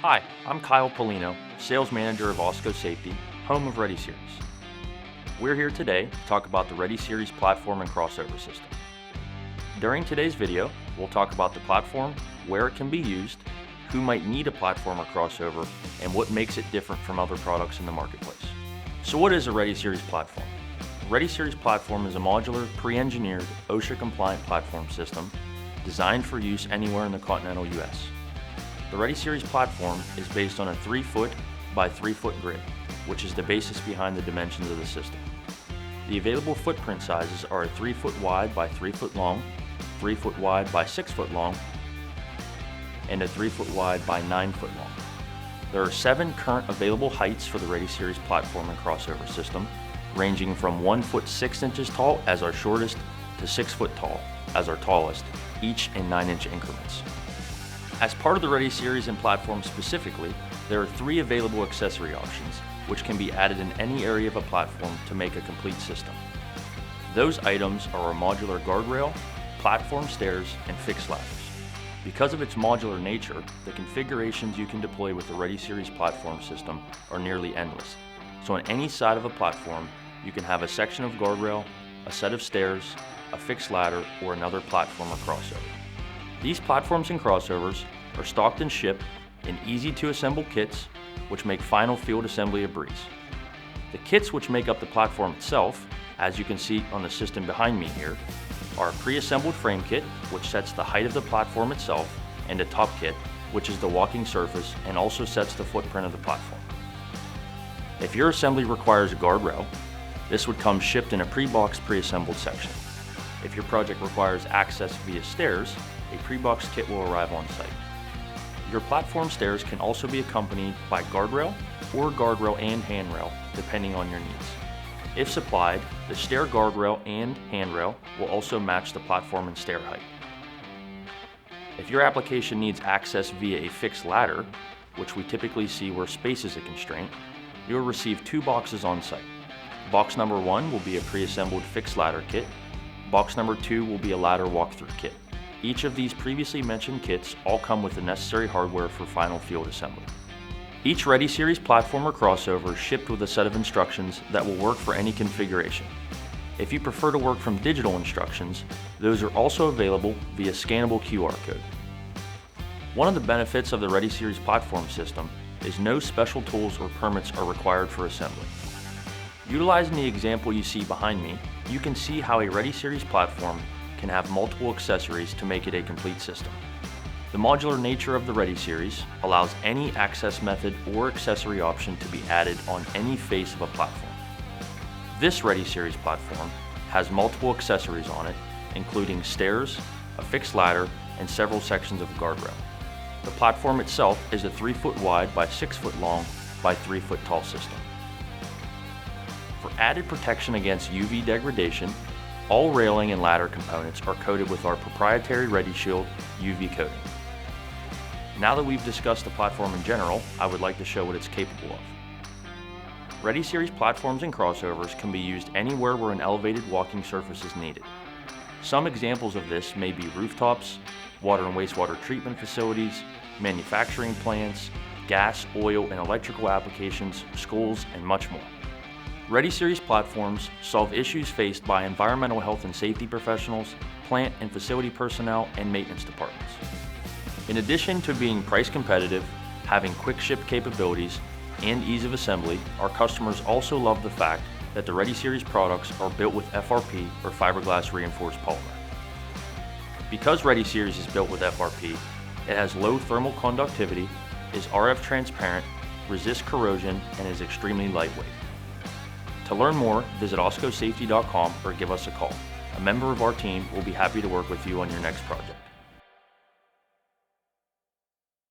Hi, I'm Kyle Polino, Sales Manager of OSCO Safety, home of ReadySeries. We're here today to talk about the ReadySeries platform and crossover system. During today's video, we'll talk about the platform, where it can be used, who might need a platform or crossover, and what makes it different from other products in the marketplace. So what is a ReadySeries platform? A ReadySeries platform is a modular, pre-engineered, OSHA-compliant platform system designed for use anywhere in the continental US. The ReadySeries platform is based on a 3-foot by 3-foot grid, which is the basis behind the dimensions of the system. The available footprint sizes are a 3-foot wide by 3-foot long, 3-foot wide by 6-foot long, and a 3-foot wide by 9-foot long. There are 7 current available heights for the ReadySeries platform and crossover system, ranging from 1 foot 6 inches tall as our shortest to 6 foot tall as our tallest, each in 9-inch increments. As part of the ReadySeries and platform specifically, there are 3 available accessory options which can be added in any area of a platform to make a complete system. Those items are a modular guardrail, platform stairs, and fixed ladders. Because of its modular nature, the configurations you can deploy with the ReadySeries platform system are nearly endless. So on any side of a platform, you can have a section of guardrail, a set of stairs, a fixed ladder, or another platform or crossover. These platforms and crossovers are stocked and shipped in easy-to-assemble kits, which make final field assembly a breeze. The kits which make up the platform itself, as you can see on the system behind me here, are a pre-assembled frame kit, which sets the height of the platform itself, and a top kit, which is the walking surface and also sets the footprint of the platform. If your assembly requires a guardrail, this would come shipped in a pre-boxed pre-assembled section. If your project requires access via stairs, a pre-boxed kit will arrive on site. Your platform stairs can also be accompanied by guardrail or guardrail and handrail, depending on your needs. If supplied, the stair guardrail and handrail will also match the platform and stair height. If your application needs access via a fixed ladder, which we typically see where space is a constraint, you'll receive 2 boxes on site. Box number 1 will be a pre-assembled fixed ladder kit. Box number 2 will be a ladder walkthrough kit. Each of these previously mentioned kits all come with the necessary hardware for final field assembly. Each ReadySeries platform or crossover is shipped with a set of instructions that will work for any configuration. If you prefer to work from digital instructions, those are also available via scannable QR code. One of the benefits of the ReadySeries platform system is no special tools or permits are required for assembly. Utilizing the example you see behind me, you can see how a ReadySeries platform can have multiple accessories to make it a complete system. The modular nature of the ReadySeries allows any access method or accessory option to be added on any face of a platform. This ReadySeries platform has multiple accessories on it, including stairs, a fixed ladder, and several sections of guardrail. The platform itself is a 3-foot wide by 6-foot long by 3-foot tall system. For added protection against UV degradation, all railing and ladder components are coated with our proprietary ReadyShield UV coating. Now that we've discussed the platform in general, I would like to show what it's capable of. ReadySeries platforms and crossovers can be used anywhere where an elevated walking surface is needed. Some examples of this may be rooftops, water and wastewater treatment facilities, manufacturing plants, gas, oil, and electrical applications, schools, and much more. ReadySeries platforms solve issues faced by environmental health and safety professionals, plant and facility personnel, and maintenance departments. In addition to being price competitive, having quick ship capabilities, and ease of assembly, our customers also love the fact that the ReadySeries products are built with FRP or fiberglass-reinforced polymer. Because ReadySeries is built with FRP, it has low thermal conductivity, is RF transparent, resists corrosion, and is extremely lightweight. To learn more, visit OSCOSafety.com or give us a call. A member of our team will be happy to work with you on your next project.